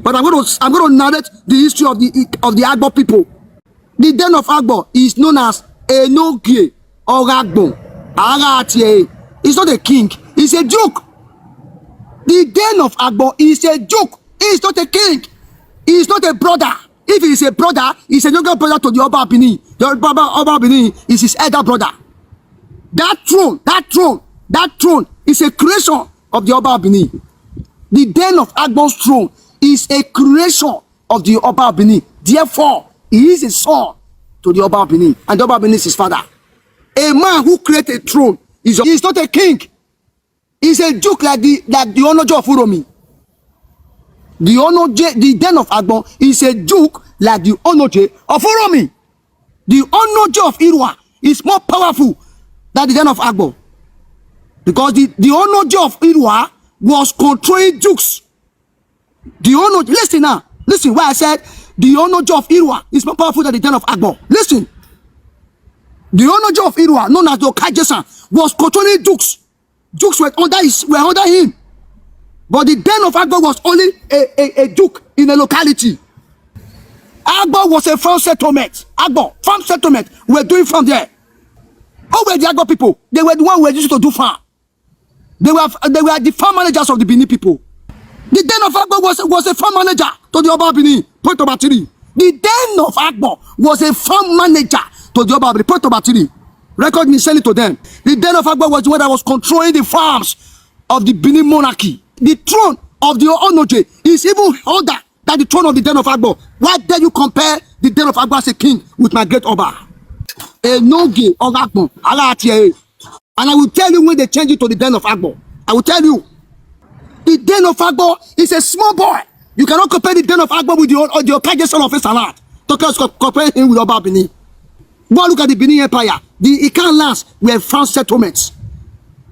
But I'm going to narrate the history of the Agbor people. The Den of Agbor is known as Enogie or Agbor. It's not a king, it's a duke. The Den of Agbor is a duke. He's not a king. He's not a brother. If he is a brother, he's a younger brother to the Oba of Benin. The Oba of Benin is his elder brother. That throne is a creation of the Oba of Benin. The Den of Agbor's throne is a creation of the Oba of Benin. Therefore, he is a son to the Oba of Benin, and the Oba of Benin is his father. A man who created a throne is not a king. He's a duke like the Onojo of Uromi. The Den of Agbor is a duke like the Onoje of Uromi. The Onoje of Irwa is more powerful than the Den of Agbor, because the Onoje of Irwa was controlling dukes. The Onoje, listen now, listen why I said the Onoje of Irwa is more powerful than the Den of Agbor. Listen, the Onoje of Irwa, known as the Okajesan, was controlling dukes. Dukes were under him. But the Den of Agbor was only a duke in a locality. Agbor was a farm settlement. Farm settlement. We were doing farm there. Who were the Agbor people? They were the ones who were used to do farm. They were the farm managers of the Bini people. The Den of Agbor was a farm manager to the Oba of Benin. Point number 3. The Den of Agbor was a farm manager to the Oba of Benin. Point number 3. Record me, send it to them. The Den of Agbor was the one that was controlling the farms of the Bini monarchy. The throne of the Onoje is even older than the throne of the Den of Agbor. Why dare you compare the Den of Agbor as a king with my great Oba? Enogie or Agbor. And I will tell you when they change it to the Den of Agbor. I will tell you. The Den of Agbor is a small boy. You cannot compare the Den of Agbor with the Okajesan of Esalat. Compare him with Oba of Benin. Go look at the Benin Empire. The Ikan lands were farm settlements.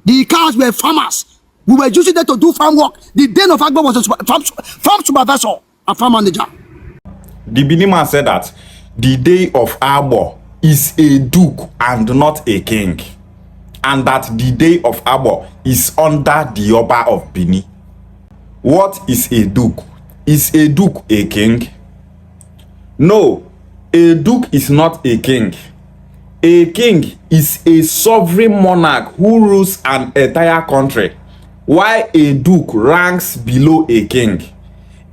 The Ikans were farmers. We were using them to do farm work. The Den of Agbor was a farm supervisor and farm manager. The Bini man said that the day of Agbor is a duke and not a king, and that the day of Agbor is under the Oba of Benin. What is a duke? Is a duke a king? No, a duke is not a king. A king is a sovereign monarch who rules an entire country, while a duke ranks below a king.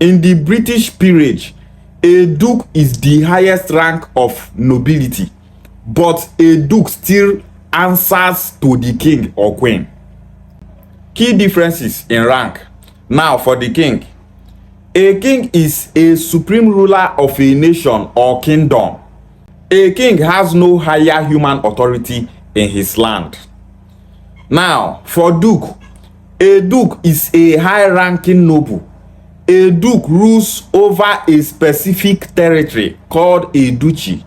In the British peerage, a duke is the highest rank of nobility, but a duke still answers to the king or queen. Key differences in rank. Now for the king. A king is a supreme ruler of a nation or kingdom. A king has no higher human authority in his land. Now for duke. A duke is a high-ranking noble. A duke rules over a specific territory called a duchy,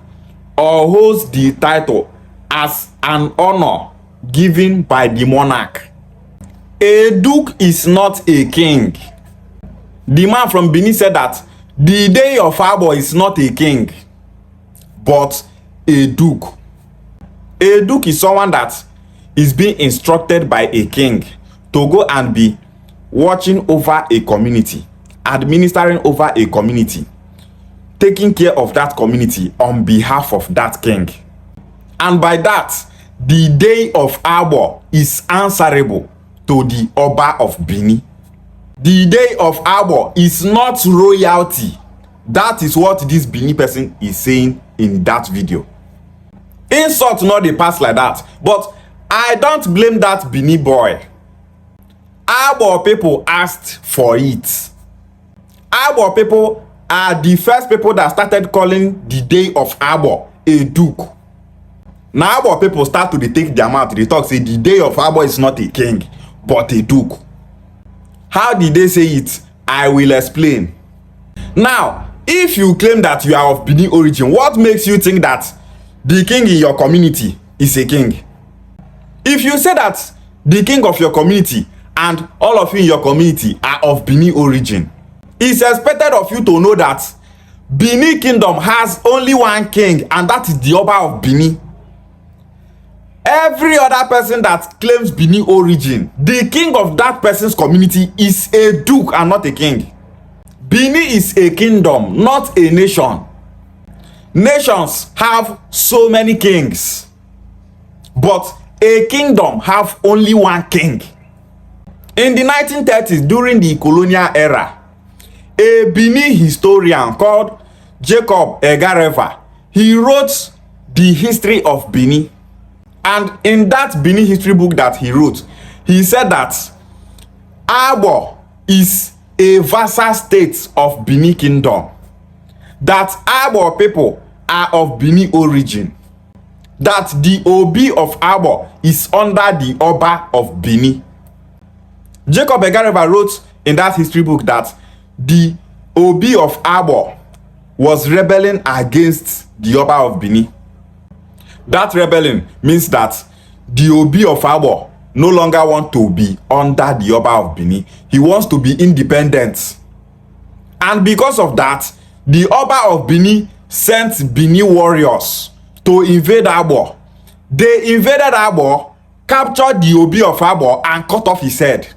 or holds the title as an honor given by the monarch. A duke is not a king. The man from Bini said that the day of Agbor is not a king, but a duke. A duke is someone that is being instructed by a king to go and be watching over a community, administering over a community, taking care of that community on behalf of that king. And by that, the day of Agbor is answerable to the Oba of Benin. The day of Agbor is not royalty. That is what this Bini person is saying in that video. Insult not dey pass like that, but I don't blame that Bini boy. Agbor people asked for it. Agbor people are the first people that started calling the day of Agbor a duke. Now Agbor people start to take their mouth. They talk say the day of Agbor is not a king, but a duke. How did they say it? I will explain. Now, if you claim that you are of Bini origin, what makes you think that the king in your community is a king? If you say that the king of your community and all of you in your community are of Bini origin, it's expected of you to know that Bini kingdom has only one king, and that is the Oba of Benin. Every other person that claims Bini origin, the king of that person's community is a duke and not a king. Bini is a kingdom, not a nation. Nations have so many kings, but a kingdom have only one king. In the 1930s, during the colonial era, a Bini historian called Jacob Egareva, he wrote the history of Bini. And in that Bini history book that he wrote, he said that Agbor is a vassal state of Bini kingdom, that Agbor people are of Bini origin, that the Oba of Agbor is under the Oba of Benin. Jacob Egareva wrote in that history book that the Oba of Agbor was rebelling against the Oba of Benin. That rebellion means that the Oba of Agbor no longer wants to be under the Oba of Benin. He wants to be independent. And because of that, the Oba of Benin sent Bini warriors to invade Agbor. They invaded Agbor, captured the Oba of Agbor, and cut off his head.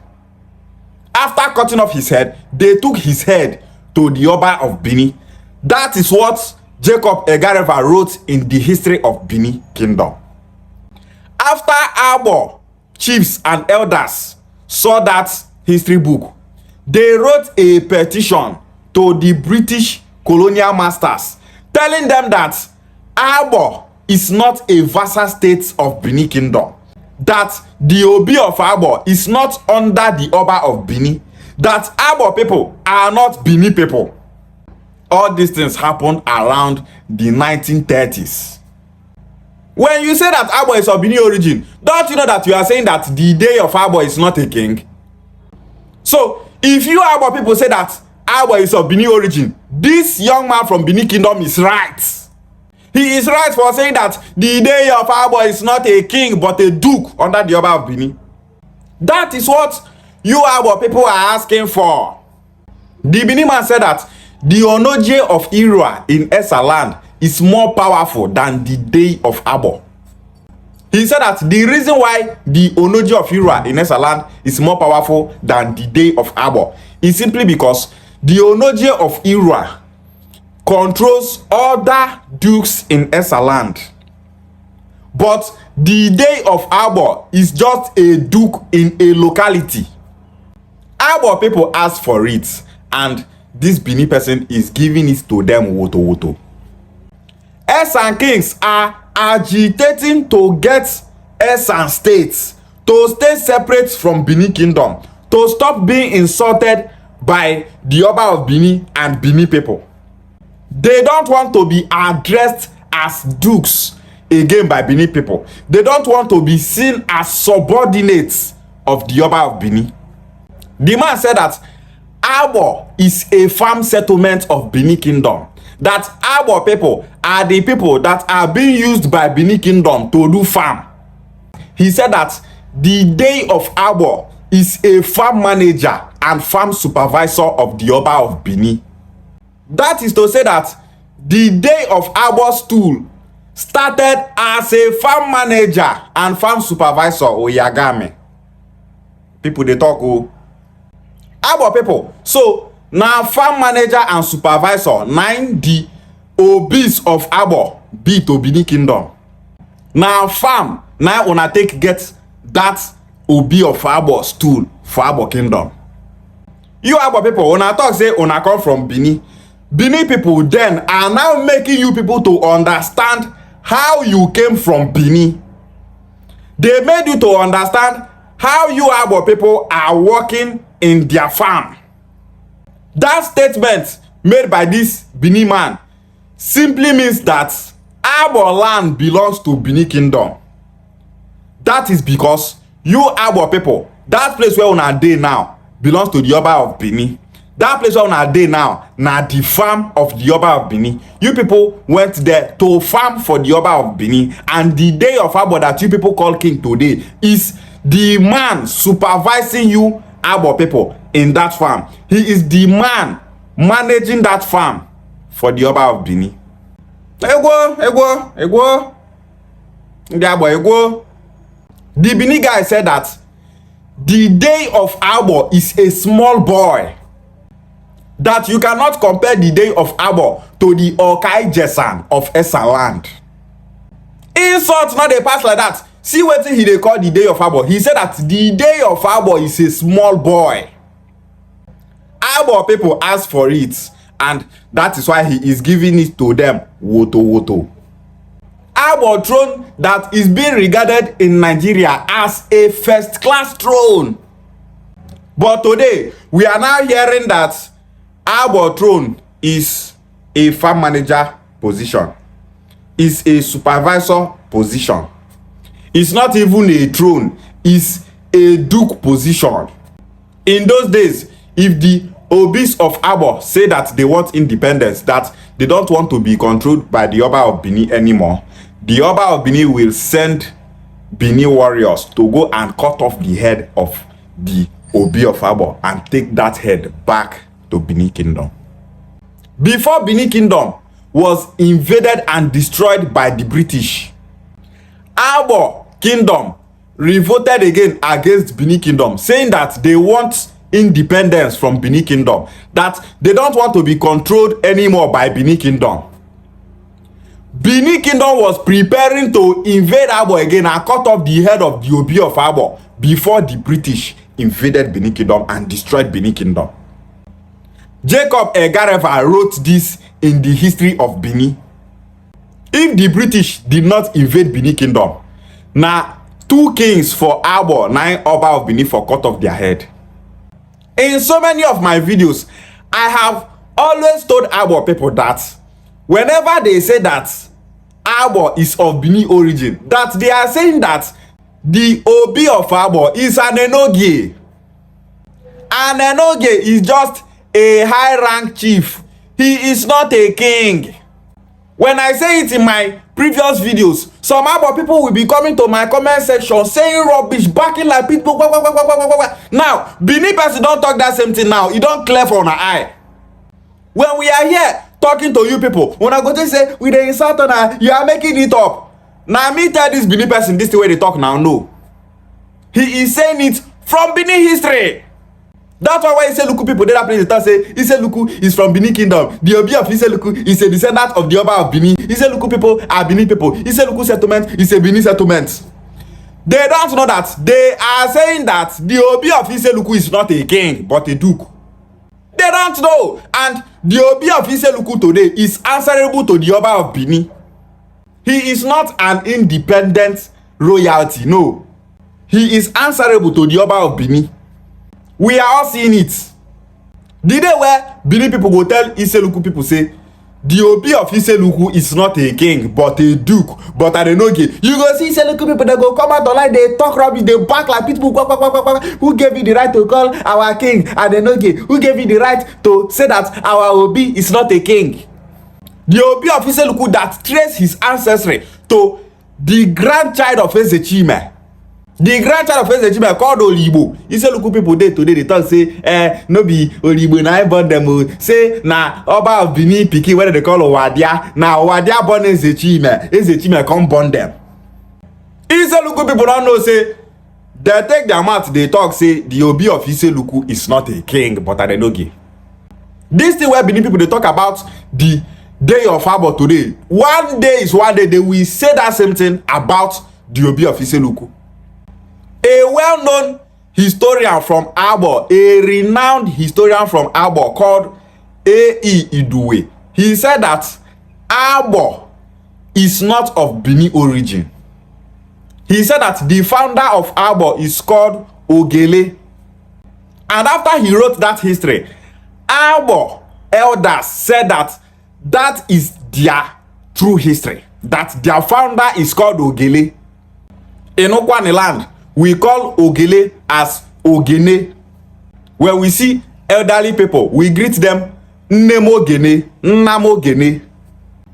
After cutting off his head, they took his head to the Oba of Benin. That is what Jacob Egareva wrote in the history of Bini kingdom. After Agbor chiefs and elders saw that history book, they wrote a petition to the British colonial masters telling them that Agbor is not a vassal state of Bini kingdom, that the Oba of Agbor is not under the Oba of Benin, that Agbor people are not Bini people. All these things happened around the 1930s. When you say that Agbor is of Bini origin, don't you know that you are saying that the day of Agbor is not a king? So, if you Agbor people say that Agbor is of Bini origin, this young man from Bini kingdom is right. He is right for saying that the day of Agbor is not a king but a duke under the Oba of Benin. That is what you Agbor people are asking for. The Bini man said that the Onoje of Irua in Esa land is more powerful than the day of Agbor. He said that the reason why the Onoje of Irua in Esa land is more powerful than the day of Agbor is simply because the Onoje of Irua controls other dukes in Esa land. But the day of Agbor is just a duke in a locality. Agbor people ask for it, and this Bini person is giving it to them woto woto. Esan kings are agitating to get Esan states to stay separate from Bini kingdom, to stop being insulted by the Oba of Bini and Bini people. They don't want to be addressed as dukes again by Bini people. They don't want to be seen as subordinates of the Oba of Bini. The man said that Agbor is a farm settlement of Bini kingdom, that Agbor people are the people that are being used by Bini kingdom to do farm. He said that the day of Agbor is a farm manager and farm supervisor of the Oba of Bini. That is to say that the day of Agbor's stool started as a farm manager and farm supervisor. Oyagame. People they talk Agbor people. So now farm manager and supervisor 9 the Obis of Agbor be to Bini kingdom. Now farm now una take get that Obi of Agbor stool for Agbor kingdom. You Agbor people una talk say una come from Bini. Bini people then are now making you people to understand how you came from Bini. They made you to understand how you Agbor people are working in their farm. That statement made by this Bini man simply means that Agbor land belongs to Bini kingdom. That is because you Agbor people, that place where una dey now belongs to the Oba of Benin. That place where una dey now na the farm of the Oba of Benin. You people went there to farm for the Oba of Benin, and the day of Agbor that you people call king today is the man supervising you Agbor people in that farm. He is the man managing that farm for the Oba of Benin. Egwo. The Agbor Egwo. The Bini guy said that the day of Agbor is a small boy. that you cannot compare the day of Agbor to the Okai Jesan of Esa land. Insult not dey pass like that. See wetin he dey call the day of Agbor. He said that the day of Agbor is a small boy. Agbor people ask for it, and that is why he is giving it to them woto woto. Agbor throne that is being regarded in Nigeria as a first-class throne. But today, we are now hearing that Agbor throne is a farm manager position. Is a supervisor position. It's not even a throne. It's a duke position. In those days, if the Obis of Agbor say that they want independence, that they don't want to be controlled by the Oba of Benin anymore, the Oba of Benin will send Bini warriors to go and cut off the head of the Obi of Agbor and take that head back to Bini Kingdom. Before Bini Kingdom was invaded and destroyed by the British, Agbor Kingdom revolted again against Bini Kingdom, saying that they want independence from Bini Kingdom, that they don't want to be controlled anymore by Bini Kingdom. Bini Kingdom was preparing to invade Agbor again and cut off the head of the Obi of Agbor before the British invaded Bini Kingdom and destroyed Bini Kingdom. Jacob Egareva wrote this in the history of Bini. If the British did not invade Bini Kingdom, now 2 kings for Agbor, 9 Oba of Benin for cut off their head. In so many of my videos, I have always told Agbor people that whenever they say that Agbor is of Bini origin, that they are saying that the Obi of Agbor is an Enogie. An Enogie is just a high rank chief. He is not a king. When I say it in my previous videos, some Agbor people will be coming to my comment section saying rubbish, backing like people. Now, Bini person don't talk that same thing now. It don't clear for our eye. When we are here talking to you people, when I go to say we dey insult on you are making it up. Now me tell this Bini person this the way they talk now. No, he is saying it from Bini history. That's why he say Luku people they that place they say he say Luku is from Bini Kingdom. The Obi of Luku is a descendant of the Oba of Benin. He say Luku people are Bini people. He say Luku settlement is a Bini settlement. They don't know that they are saying that the Obi of Luku is not a king but a duke. They don't know, and the Obi of Luku today is answerable to the Oba of Benin. He is not an independent royalty. No, he is answerable to the Oba of Benin. We are all seeing it. The day where Bini people go tell Luku people say the Obi of Luku is not a king but a duke, but I don't know. You go see Luku people, they go come out online, they talk rubbish, they back like people. Who gave you the right to call our king? I don't know. Who gave you the right to say that our Obi is not a king? The Obi of Luku that trace his ancestry to the grandchild of Ezechime. The grandchild of Ezechime called Olibo. Luku people dey today they talk say no be Olibo na born them. Say na Oba of Benin pikin wey they call Owadia. Na Owadia born Ezechime. Ezechime come born them. Luku people don't know say they take their mouth they talk say the Obi of Luku is not a king but I don't know. This thing where Benin people they talk about the day of Agbor today. One day is one day they will say that same thing about the Obi of Luku. A well-known historian from Agbor, a renowned historian from Agbor called A.E. Iduwe, he said that Agbor is not of Bini origin. He said that the founder of Agbor is called Ogele. And after he wrote that history, Agbor elders said that that is their true history, that their founder is called Ogele. In Okwani land, we call Ogele as Ogene. When we see elderly people, we greet them Nnemo Gene, Nnamo Gene.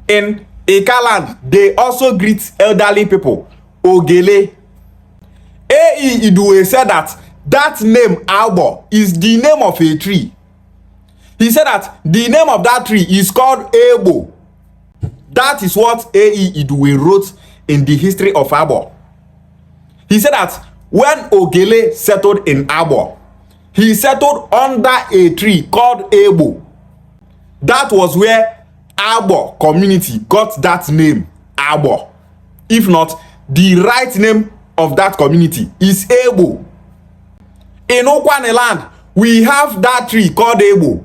In Ikaland, they also greet elderly people Ogele. A.E. Iduwe said that name Agbor is the name of a tree. He said that the name of that tree is called Abbo. That is what A.E. Iduwe wrote in the history of Agbor. He said that when Ogele settled in Agbor, he settled under a tree called Abbo. That was where Agbor community got that name, Agbor. If not, the right name of that community is Abbo. In Okwane land, we have that tree called Abbo.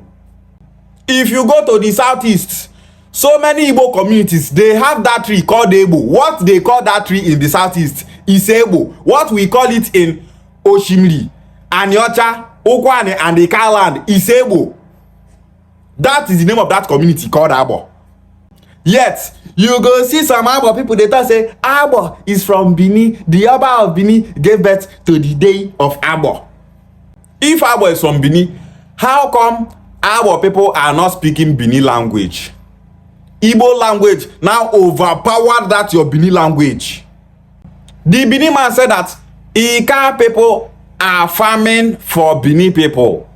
If you go to the southeast, so many Igbo communities, they have that tree called Abbo. What they call that tree in the southeast is Abbo. What we call it in Oshimiri, Anyocha, Okwane, and the Ika land is Abbo. That is the name of that community called Agbor. Yet, you go see some Agbor people, they talk say, Agbor is from Bini. The Oba of Benin gave birth to the day of Agbor. If Agbor is from Bini, how come Agbor people are not speaking Bini language? Igbo language now overpowered that your Bini language. The Bini man said that Ika people are farming for Bini people,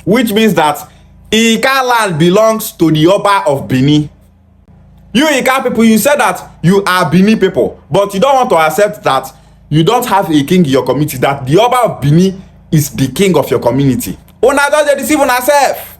which means that Ika land belongs to the Oba of Benin. You Ika people, you said that you are Bini people, but you don't want to accept that you don't have a king in your community, that the Oba of Benin is the king of your community. Una just deceive una self.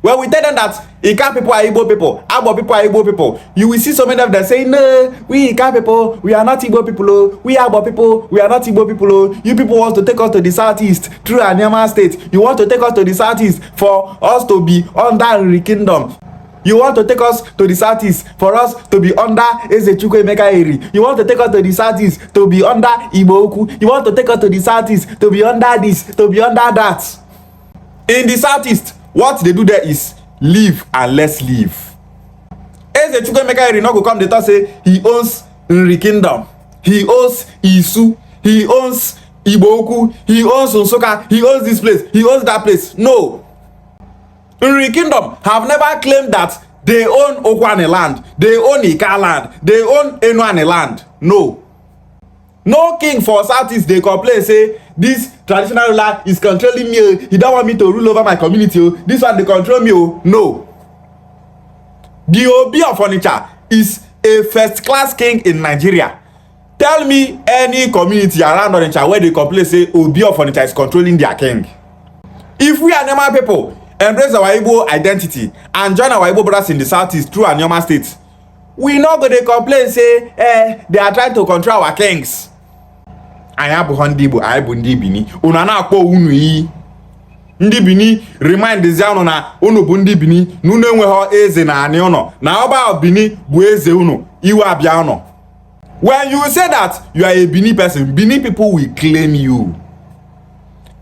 When we tell them that Ika people are Igbo people, Agbor people are Igbo people, you will see so many of them say, no, we Ika people, we are not Igbo people, oh. We Agbor people, we are not Igbo people. Oh. You people want to take us to the southeast through Anyama state. You want to take us to the southeast for us to be under the kingdom. You want to take us to the southeast for us to be under Ezechukwu Emeka Eri. You want to take us to the southeast to be under Igbo Ukwu. You want to take us to the southeast to be under this, to be under that. In the southeast, what they do there is live and let's live. Ezechukwu Emeka Eri no go come, they talk say he owns Nri Kingdom, he owns Isu, he owns Igbo Ukwu, he owns Nsukka, he owns this place, he owns that place. No. Nri Kingdom have never claimed that they own Okwane land, they own Ika land, they own Enuane land. No. No king for Southeast they complain say this traditional ruler is controlling me. He don't want me to rule over my community. This one they control me. No. The Oba of Onitsha is a first class king in Nigeria. Tell me any community around Onitsha where they complain say Oba of Onitsha is controlling their king. If we are normal people embrace our Igbo identity and join our Igbo brothers in the southeast through Anyama state, we not go to complain say they are trying to control our kings. Ayabo ndi Igbo, ayabo ndi Bini. Una na akpọ unu yi. Ndi Bini remind the unu na unu bụ ndi Bini, n'unu enweghọ eze na ani unu. Na Oba of Benin bụ eze unu, iwe abịa unu. When you say that you are a Bini person, Bini people will claim you.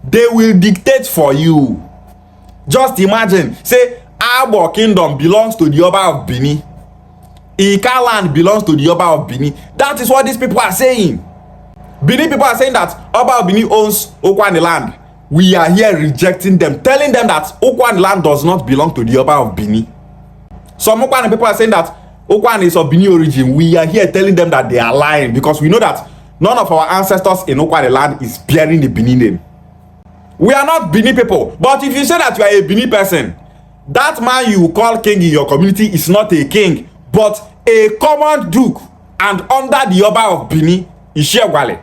They will dictate for you. Just imagine, say Agbor kingdom belongs to the Oba of Benin. Ika land belongs to the Oba of Benin. That is what these people are saying. Bini people are saying that Oba of Benin owns Okwane land. We are here rejecting them, telling them that Okwane land does not belong to the Oba of Benin. Some Okwane people are saying that Okwane is of Bini origin. We are here telling them that they are lying because we know that none of our ancestors in Okwane land is bearing the Bini name. We are not Bini people. But if you say that you are a Bini person, that man you call king in your community is not a king, but a common duke and under the Oba of Bini, Ishiagwale.